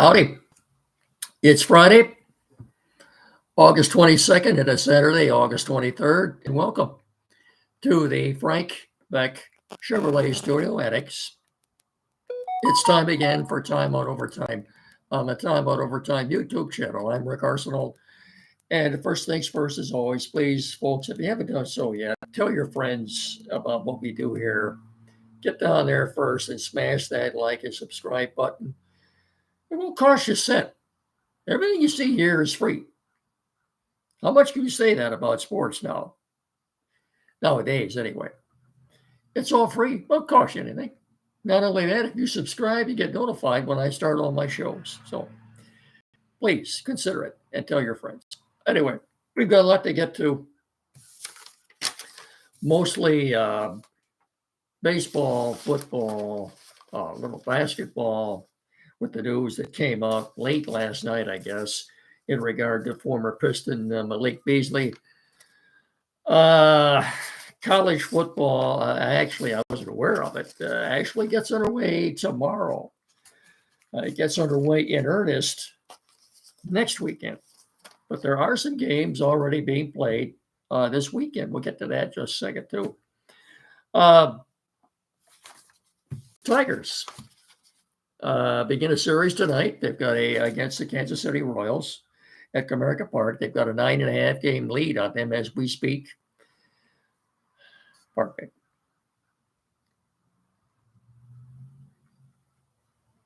Howdy. It's Friday, August 22nd, and it's Saturday, August 23rd, and welcome to the Frank Beck Chevrolet Studio Annex. It's time again for Time Out Overtime on the Time Out Overtime YouTube channel. I'm Rick Arsenal, and first things first, as always, please, folks, if you haven't done so yet, tell your friends about what we do here. Get down there first and smash that like and subscribe button. It won't cost you a cent. Everything you see here is free. How much can you say that about sports now? Nowadays, anyway. It's all free. Won't cost you anything. Not only that, if you subscribe, you get notified when I start all my shows. So please consider it and tell your friends. Anyway, we've got a lot to get to. Mostly baseball, football, a little basketball with the news that came out late last night, I guess, in regard to former Piston Malik Beasley. College football, I wasn't aware of it, actually gets underway tomorrow. It gets underway in earnest next weekend. But there are some games already being played this weekend. We'll get to that in just a second, too. Tigers begin a series tonight. They've got against the Kansas City Royals at Comerica Park. They've got a 9.5 game lead on them as we speak. Pardon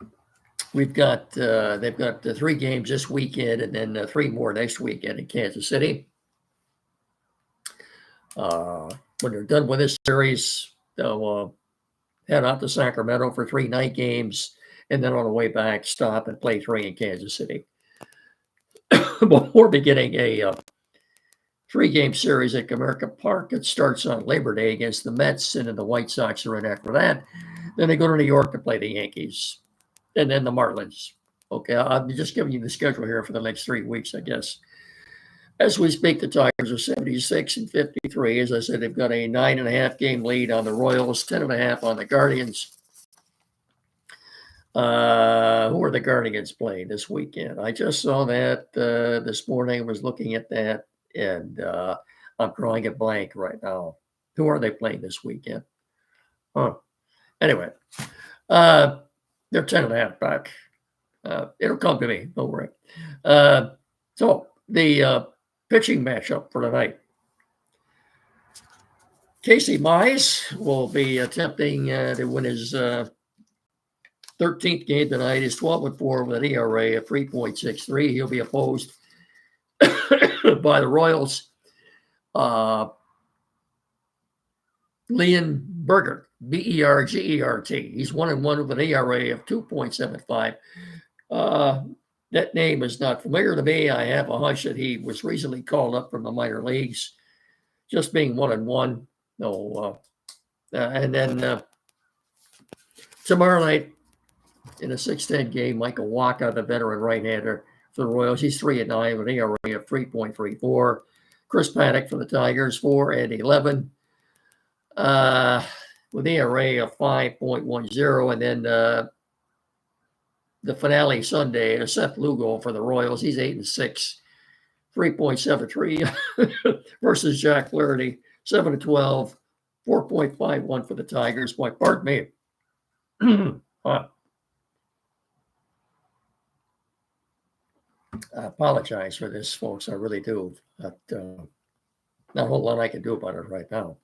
me. They've got the 3 games this weekend and then 3 more next weekend in Kansas City. When they're done with this series, they'll head out to Sacramento for 3 night games, and then on the way back, stop and play 3 in Kansas City. Before beginning a 3-game series at Comerica Park, it starts on Labor Day against the Mets, and then the White Sox are in after that. Then they go to New York to play the Yankees, and then the Marlins. Okay, I'm just giving you the schedule here for the next 3 weeks, I guess. As we speak, the Tigers are 76 and 53. As I said, they've got a 9.5 game lead on the Royals, 10.5 on the Guardians. Who are the Guardians playing this weekend? I just saw that this morning, was looking at that, and I'm drawing a blank right now. Who are they playing this weekend? Anyway, they're 10.5 back. It'll come to me, don't worry. So the pitching matchup for tonight. Casey Mize will be attempting to win his 13th game tonight. He's 12-4 with an ERA of 3.63. He'll be opposed by the Royals. Leon Bergert, Bergert. He's 1-1 with an ERA of 2.75. That name is not familiar to me. I have a hunch that he was recently called up from the minor leagues, just being 1-1. No, and then tomorrow night in a 6-10 game, Michael Wacha, the veteran right-hander for the Royals, he's 3-9 with an ERA of 3.34. Chris Paddock for the Tigers, 4-11 with an ERA of 5.10, and then the finale Sunday, Seth Lugo for the Royals. He's 8-6, 3.73 versus Jack Flaherty, 7-12, 4.51 for the Tigers. Boy, pardon me. I apologize for this, folks. I really do. But, not a whole lot I can do about it right now.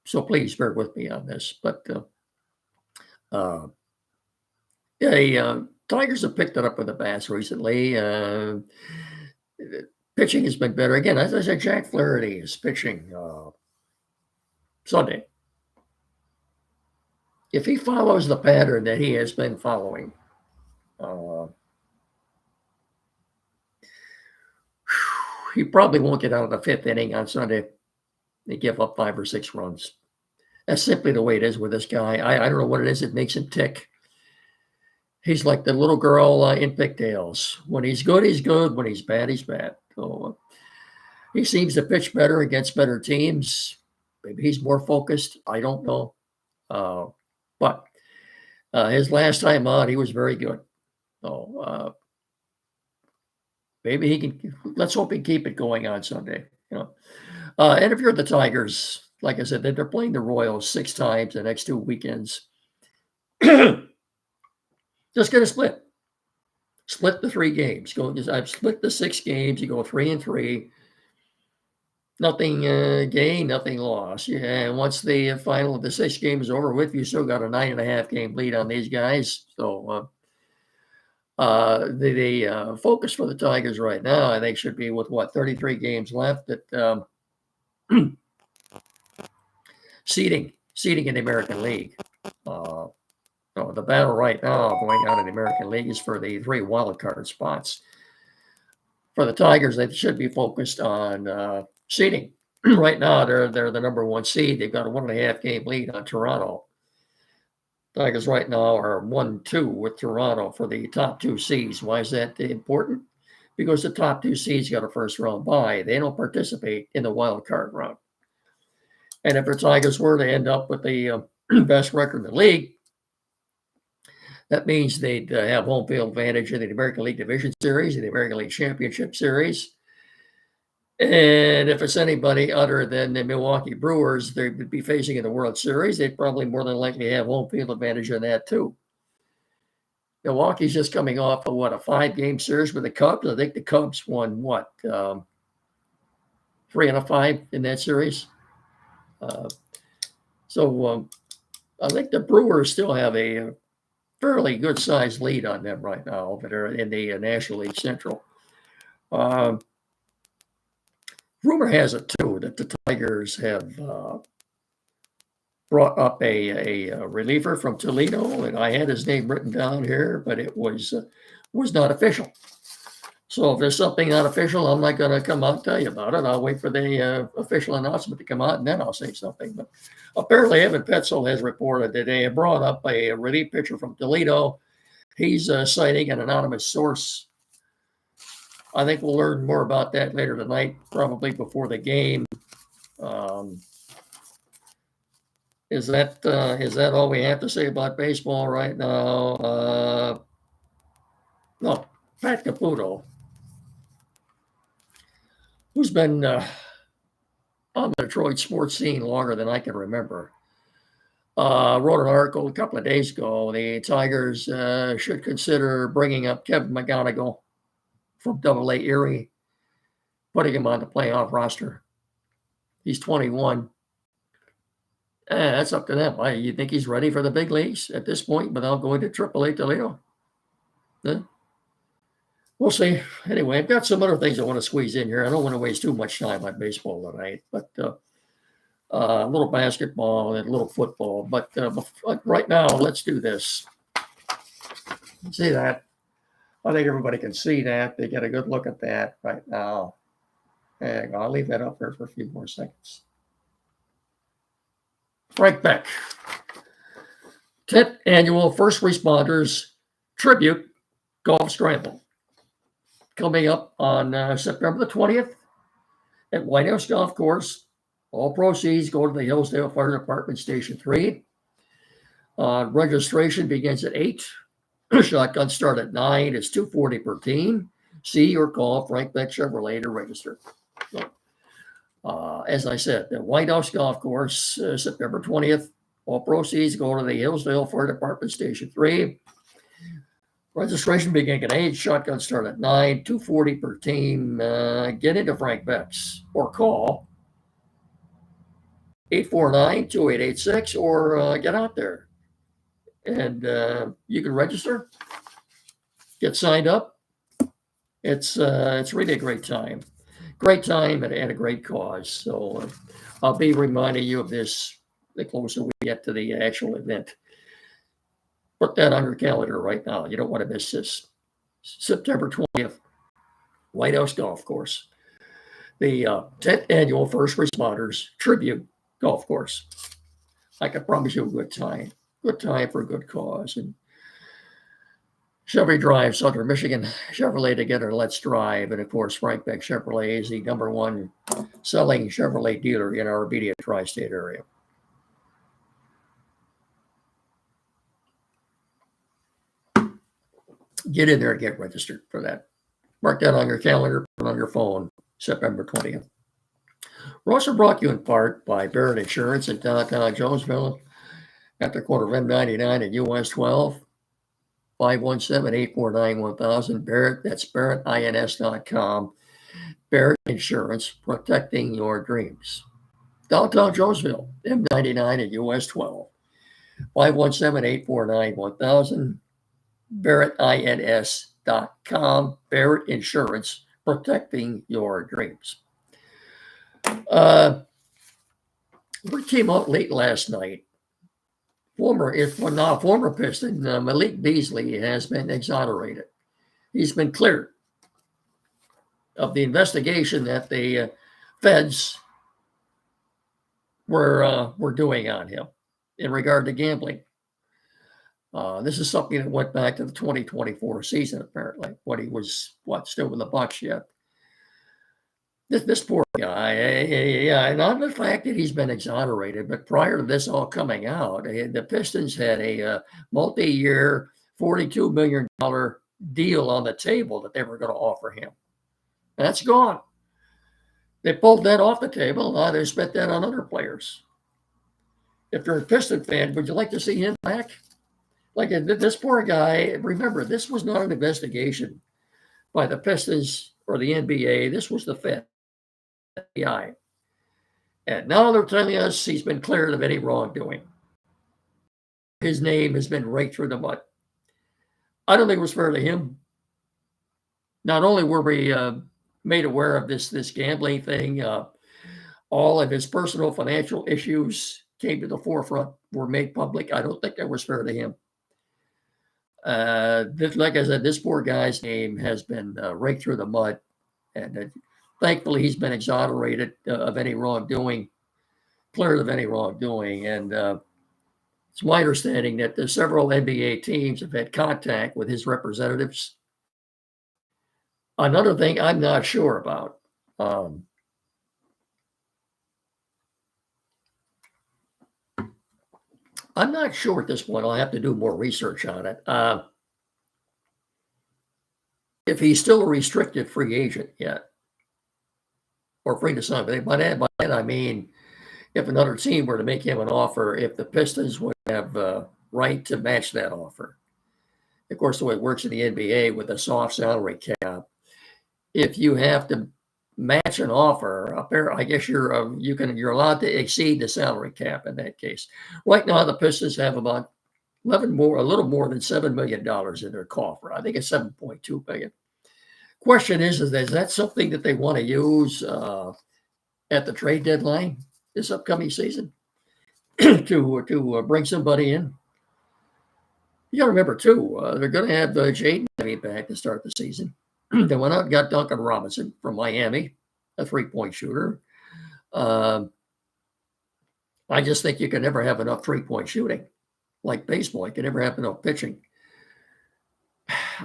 So please bear with me on this. But Tigers have picked it up with the bats recently. Pitching has been better. Again, as I said, Jack Flaherty is pitching Sunday. If he follows the pattern that he has been following, he probably won't get out of the 5th inning on Sunday. They give up 5 or 6 runs. That's simply the way it is with this guy. I don't know what it is that makes him tick. He's like the little girl in pigtails. When he's good, he's good. When he's bad, he's bad. So he seems to pitch better against better teams. Maybe he's more focused. I don't know. But his last time out, he was very good. So maybe he can. Let's hope he can keep it going on Sunday. And if you're the Tigers, like I said, they're playing the Royals 6 times the next 2 weekends. Just get a split. Split the 3 games. I've split the 6 games. You go 3-3. Nothing gained, nothing lost. Yeah, and once the final of the 6 games is over with, you still got a 9.5 game lead on these guys. So the focus for the Tigers right now, I think, should be with 33 games left at seeding in the American League. So the battle right now going on in the American League is for the 3 wild card spots. For the Tigers, they should be focused on seeding. Right now, they're the number 1 seed. They've got a 1.5 game lead on Toronto. Tigers right now are 1-2 with Toronto for the top 2 seeds. Why is that important? Because the top 2 seeds got a first round bye. They don't participate in the wild card round. And if the Tigers were to end up with the best record in the league, that means they'd have home field advantage in the American League Division Series, in the American League Championship Series. And if it's anybody other than the Milwaukee Brewers they would be facing in the World Series, they'd probably more than likely have home field advantage in that too. Milwaukee's just coming off of a 5-game series with the Cubs. I think the Cubs won 3 out of 5 in that series. So I think the Brewers still have a fairly good sized lead on them right now that are in the National League Central. Rumor has it too that the Tigers have brought up a reliever from Toledo, and I had his name written down here, but it was not official. So if there's something not official, I'm not going to come out and tell you about it. I'll wait for the official announcement to come out, and then I'll say something. But apparently, Evan Petzold has reported that they have brought up a relief pitcher from Toledo. He's citing an anonymous source. I think we'll learn more about that later tonight, probably before the game. Is that all we have to say about baseball right now? No, Pat Caputo, who's been on the Detroit sports scene longer than I can remember, wrote an article a couple of days ago. The Tigers should consider bringing up Kevin McGonigal from AA Erie, putting him on the playoff roster. He's 21. That's up to them. You think he's ready for the big leagues at this point without going to AAA Toledo? We'll see. Anyway, I've got some other things I want to squeeze in here. I don't want to waste too much time on baseball tonight, but a little basketball and a little football. But right now, let's do this. See that? I think everybody can see that. They get a good look at that right now. And I'll leave that up there for a few more seconds. Frank Beck, 10th Annual First Responders Tribute Golf Scramble, coming up on September the 20th at White House Golf Course. All proceeds go to the Hillsdale Fire Department Station 3. Registration begins at 8. Shotgun start at 9. It's $240 per team. See or call Frank Beck Chevrolet to register. So, as I said, the White House Golf Course, September 20th. All proceeds go to the Hillsdale Fire Department Station 3. Registration beginning at 8. Shotgun start at 9. $240 per team. Get into Frank Beck's or call 849-2886 or get out there. And you can register, get signed up. It's really a great time. Great time and a great cause. So I'll be reminding you of this the closer we get to the actual event. Put that on your calendar right now. You don't want to miss this. September 20th, White House Golf Course. The 10th Annual First Responders Tribute Golf Course. I can promise you a good time. Good time for a good cause. And Chevy Drive, Southern Michigan, Chevrolet together, let's drive. And of course, Frank Beck Chevrolet is the #1 selling Chevrolet dealer in our immediate tri-state area. Get in there and get registered for that. Mark that on your calendar, put it on your phone, September 20th. We're also brought to you in part by Barrett Insurance in downtown Jonesville at the corner of M99 and US 12, 517-849-1000. Barrett, that's barrettins.com. Barrett Insurance, protecting your dreams. Downtown Jonesville, M99 and US 12, 517-849-1000. barrettins.com. Barrett Insurance, protecting your dreams. We came out late last night. Former Piston, Malik Beasley has been exonerated. He's been cleared of the investigation that the feds were doing on him in regard to gambling. This is something that went back to the 2024 season, apparently, when he was, still with the Bucks yet. This poor guy, and not the fact that he's been exonerated, but prior to this all coming out, the Pistons had a multi-year, $42 million deal on the table that they were going to offer him. And that's gone. They pulled that off the table. Now they spent that on other players. If you're a Piston fan, would you like to see him back? Like this poor guy, remember, this was not an investigation by the Pistons or the NBA. This was the FBI. And now they're telling us he's been cleared of any wrongdoing. His name has been raked through the mud. I don't think it was fair to him. Not only were we made aware of this gambling thing, all of his personal financial issues came to the forefront, were made public. I don't think that was fair to him. Like I said, this poor guy's name has been raked through the mud, and thankfully he's been exonerated of any wrongdoing, cleared of any wrongdoing. And it's my understanding that the several NBA teams have had contact with his representatives. Another thing I'm not sure about. I'm not sure at this point. I'll have to do more research on it. If he's still a restricted free agent yet, or free to sign. By that I mean, if another team were to make him an offer, if the Pistons would have right to match that offer. Of course, the way it works in the NBA with a soft salary cap, if you have to match an offer, I guess you're allowed to exceed the salary cap in that case. Right now, the Pistons have about a little more than $7 million in their coffer. I think it's $7.2 million. Question is that something that they want to use at the trade deadline this upcoming season to bring somebody in? You got to remember too, they're going to have Jaden back to start the season. They went out and got Duncan Robinson from Miami, a 3-point shooter. I just think you can never have enough 3-point shooting. Like baseball, you can never have enough pitching.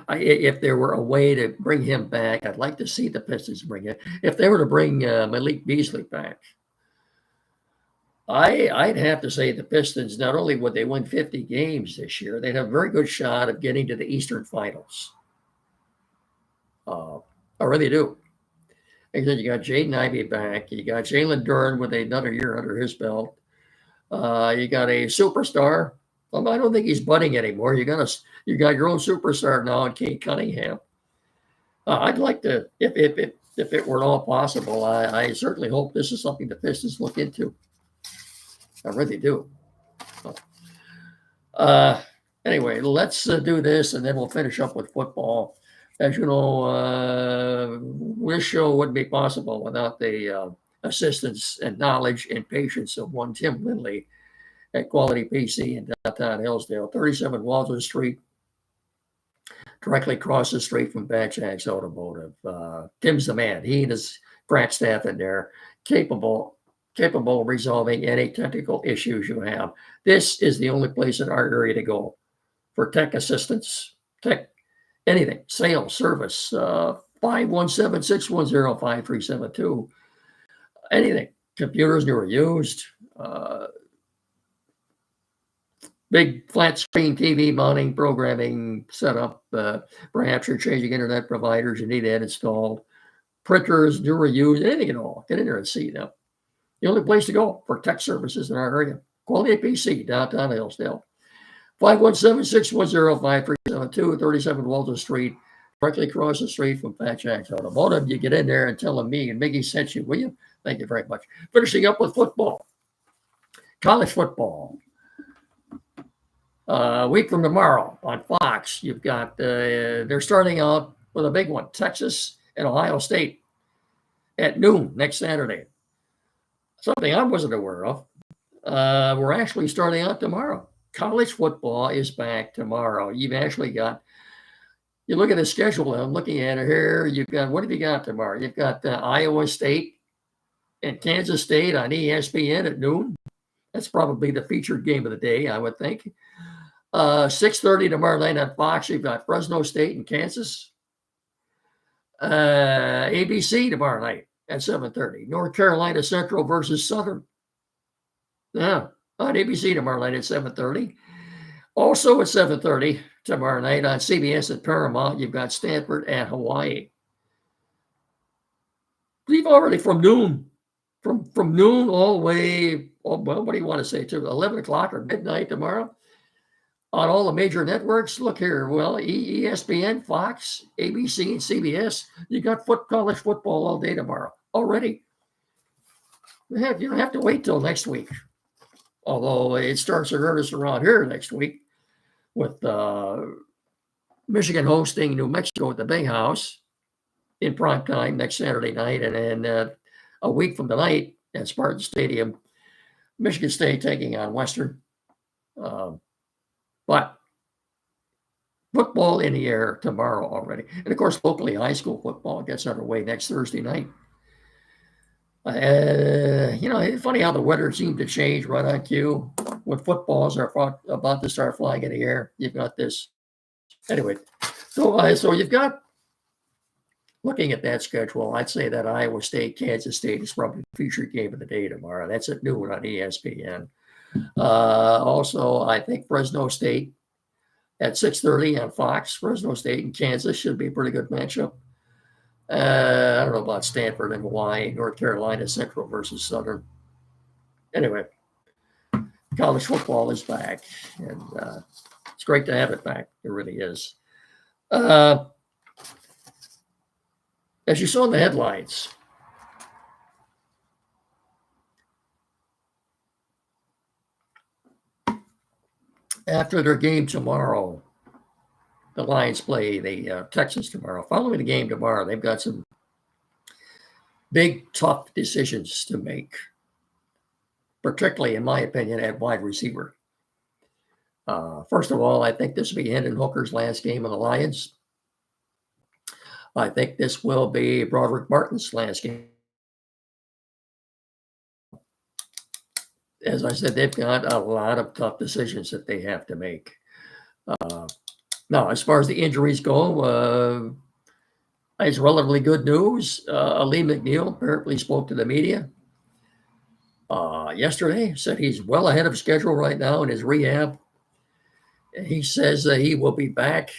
If there were a way to bring him back, I'd like to see the Pistons bring it. If they were to bring Malik Beasley back, I'd have to say the Pistons, not only would they win 50 games this year, they'd have a very good shot of getting to the Eastern Finals. I really do. And then you got Jaden Ivey back. You got Jalen Duren with another year under his belt. You got a superstar. I don't think he's budding anymore. You got your own superstar now in Cade Cunningham. I'd like to, if it were at all possible, I certainly hope this is something the Pistons look into. I really do. Anyway, let's do this, and then we'll finish up with football. As you know, this show wouldn't be possible without the assistance and knowledge and patience of one Tim Lindley at Quality PC in downtown Hillsdale, 37 Walton Street, directly across the street from Bad Jack's Automotive. Tim's the man. He and his frat staff in there, capable of resolving any technical issues you have. This is the only place in our area to go for tech assistance, anything, sales, service, 517-610-5372, anything, computers new or used, Big flat screen TV mounting programming setup. Perhaps you're changing internet providers. You need that installed. Printers, new or used, anything at all. Get in there and see them. The only place to go for tech services in our area. Quality PC, downtown Hillsdale. 517-610-5372, 37 Walton Street, directly across the street from Pat Jack's Automotive. You get in there and tell them me and Miggy sent you, will you? Thank you very much. Finishing up with football. College football. A week from tomorrow on Fox, you've got, they're starting out with a big one, Texas and Ohio State at noon next Saturday. Something I wasn't aware of. We're actually starting out tomorrow. College football is back tomorrow. You've actually got, you look at the schedule, I'm looking at it here. You've got, what have you got tomorrow? You've got Iowa State and Kansas State on ESPN at noon. That's probably the featured game of the day, I would think. 6:30 tomorrow night on Fox. You've got Fresno State and Kansas. ABC tomorrow night at 7:30. North Carolina Central versus Southern. Yeah, on ABC tomorrow night at 7:30. Also at 7:30 tomorrow night on CBS at Paramount, you've got Stanford at Hawaii. Leave already from noon. From noon all the way, well, what do you want to say, to 11 o'clock or midnight tomorrow? On all the major networks, look here. Well, ESPN, Fox, ABC, and CBS. You got college football all day tomorrow already. You don't have to wait till next week. Although it starts in earnest around here next week with Michigan hosting New Mexico at the Big House in prime time next Saturday night. And then a week from tonight at Spartan Stadium, Michigan State taking on Western. But football in the air tomorrow already. And of course, locally, high school football gets underway next Thursday night. It's funny how the weather seemed to change right on cue when footballs are about to start flying in the air. You've got this. Anyway, so you've got, looking at that schedule, I'd say that Iowa State, Kansas State is probably the featured game of the day tomorrow. That's at noon on ESPN. Also, I think Fresno State at 6:30 on Fox. Fresno State and Kansas should be a pretty good matchup. I don't know about Stanford and Hawaii, North Carolina Central versus Southern. Anyway, college football is back, and it's great to have it back. It really is. As you saw in the headlines, after their game tomorrow, the Lions play the Texans tomorrow. Following the game tomorrow, they've got some big, tough decisions to make, particularly, in my opinion, at wide receiver. First of all, I think this will be Hendon Hooker's last game of the Lions. I think this will be Broderick Martin's last game. As I said, they've got a lot of tough decisions that they have to make. Now, as far as the injuries go, it's relatively good news. Lee McNeil apparently spoke to the media yesterday, said he's well ahead of schedule right now in his rehab. He says that he will be back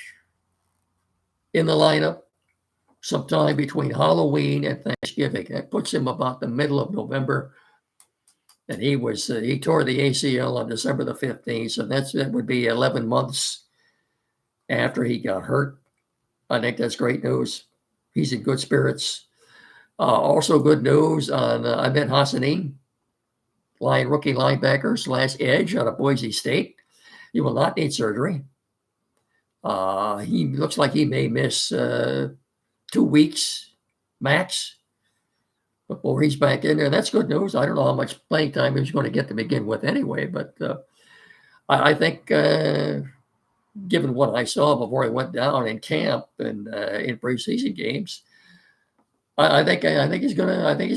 in the lineup sometime between Halloween and Thanksgiving. That puts him about the middle of November. And he tore the ACL on December the 15th. So that would be 11 months after he got hurt. I think that's great news. He's in good spirits. Also good news on Ahmed Hassanin, rookie linebacker / edge out of Boise State. He will not need surgery. He looks like he may miss 2 weeks max before he's back in there. That's good news. I don't know how much playing time he's going to get to begin with anyway, but I think given what I saw before he went down in camp and in preseason games, I think he's good. I think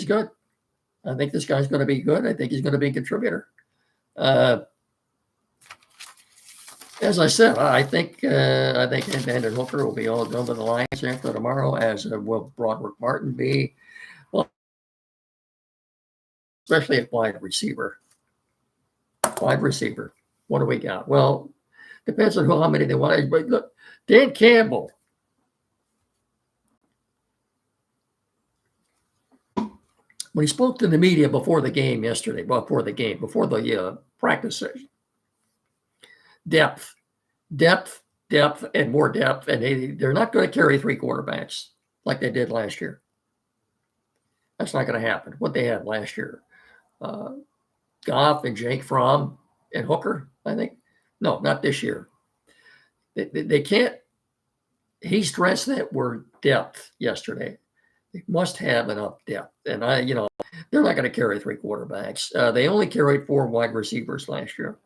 this guy's going to be good. I think he's going to be a contributor. As I said, I think Hendon Hooker will be all done with the Lions after tomorrow, as will Broderick Martin be. Well, especially at wide receiver. What do we got? Well, depends on how many they want. But look, Dan Campbell. When he spoke to the media before the game yesterday, before the practice session, depth, and more depth, and they're not going to carry three quarterbacks like they did last year. That's not going to happen. What they had last year, Goff and Jake Fromm and Hooker, I think. No, not this year. They can't. He stressed that word depth yesterday. They must have enough depth, and they're not going to carry three quarterbacks. They only carried 4 wide receivers last year.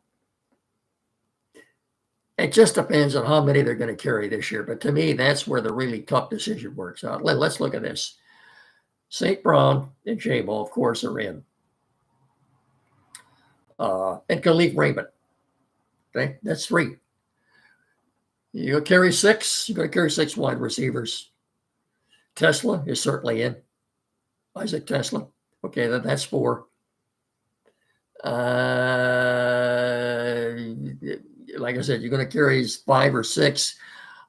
It just depends on how many they're going to carry this year. But to me, that's where the really tough decision works out. Let's look at this. St. Brown and J-Mo, of course, are in. And Khalif Raymond. Okay, that's 3. You're going to carry 6. You're going to carry 6 wide receivers. Tesla is certainly in. Isaac Tesla. Okay, that's 4. Like I said, you're going to carry 5 or 6.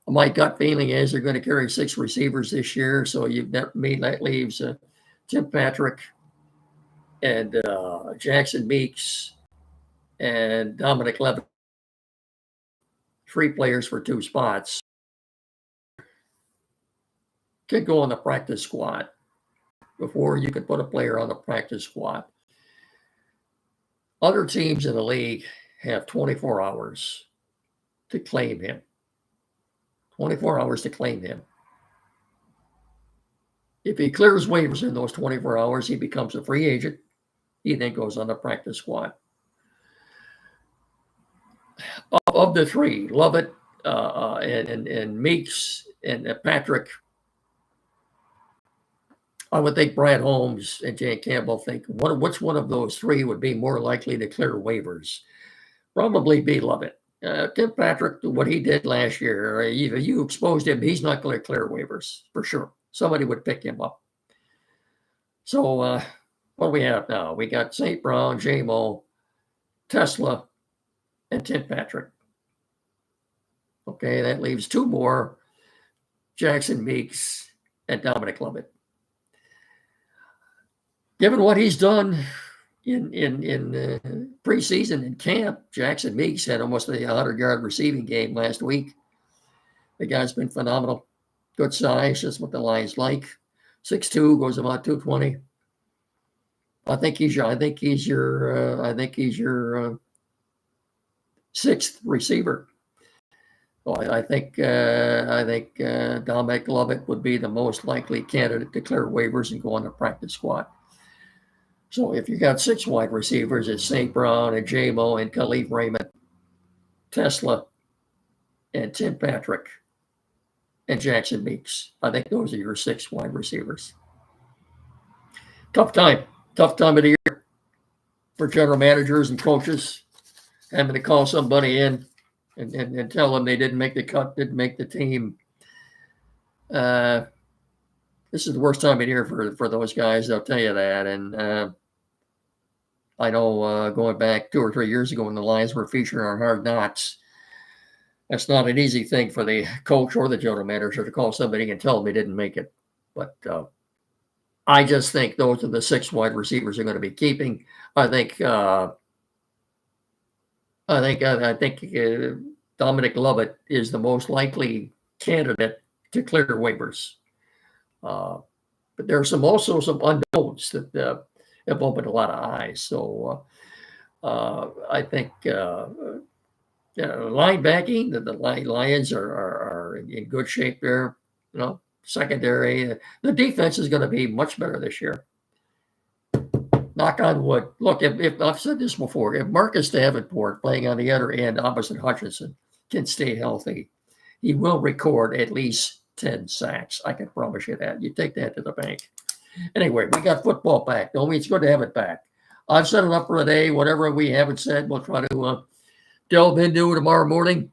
My gut feeling is they're going to carry 6 receivers this year. So that leaves Tim Patrick and Jackson Meeks and Dominic Levitt. 3 players for 2 spots. Could go on the practice squad before you could put a player on the practice squad. Other teams in the league have 24 hours to claim him. 24 hours to claim him. If he clears waivers in those 24 hours, he becomes a free agent. He then goes on the practice squad. Of the 3, Lovett and Meeks and Patrick, I would think Brad Holmes and Jay Campbell think which one of those 3 would be more likely to clear waivers? Probably be Lovett. Tim Patrick, what he did last year, you exposed him, he's not going to clear waivers for sure. Somebody would pick him up. So what do we have now? We got St. Brown, J-Mo, Tesla, and Tim Patrick. Okay, that leaves 2 more, Jackson Meeks and Dominic Levitt. Given what he's done in preseason and camp, Jackson Meeks had almost a 100-yard receiving game last week. The guy's been phenomenal. Good size, that's what the Lions like. 6'2", goes about 220. I think he's your 6th receiver. So I think Dominic Levitt would be the most likely candidate to clear waivers and go on the practice squad. So if you got 6 wide receivers, it's St. Brown and J-Mo and Khalif Raymond, Tesla, and Tim Patrick, and Jackson Meeks. I think those are your 6 wide receivers. Tough time of the year for general managers and coaches, having to call somebody in and tell them they didn't make the cut, didn't make the team. This is the worst time of year for those guys, I'll tell you that. And I know going back 2 or 3 years ago when the Lions were featured on Hard Knocks, that's not an easy thing for the coach or the general manager to call somebody and tell them they didn't make it. But I just think those are the 6 wide receivers they're going to be keeping. I think Dominic Levitt is the most likely candidate to clear waivers. But there are also some unknowns that have opened a lot of eyes. So I think linebacking, the Lions are in good shape there. Secondary, the defense is going to be much better this year. Knock on wood. Look, if I've said this before, if Marcus Davenport playing on the other end opposite Hutchinson can stay healthy, he will record at least 10 sacks. I can promise you that. You take that to the bank. Anyway, we got football back. Don't mean it's good to have it back. I've said enough for today. Whatever we haven't said, we'll try to delve into tomorrow morning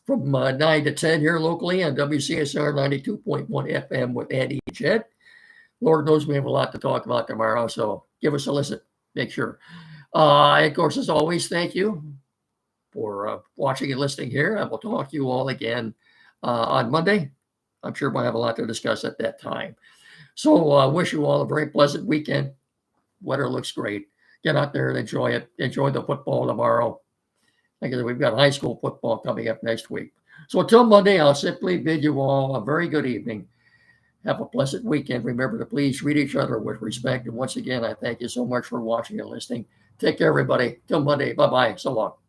from 9 to 10 here locally on WCSR 92.1 FM with Andy and Jed. Lord knows we have a lot to talk about tomorrow, so give us a listen. Make sure. Of course, as always, thank you for watching and listening here. I will talk to you all again on Monday. I'm sure we'll have a lot to discuss at that time. So I wish you all a very pleasant weekend. Weather looks great. Get out there and enjoy it. Enjoy the football tomorrow. Like I said, we've got high school football coming up next week. So until Monday, I'll simply bid you all a very good evening. Have a pleasant weekend. Remember to please treat each other with respect. And once again, I thank you so much for watching and listening. Take care, everybody. Till Monday. Bye-bye. So long.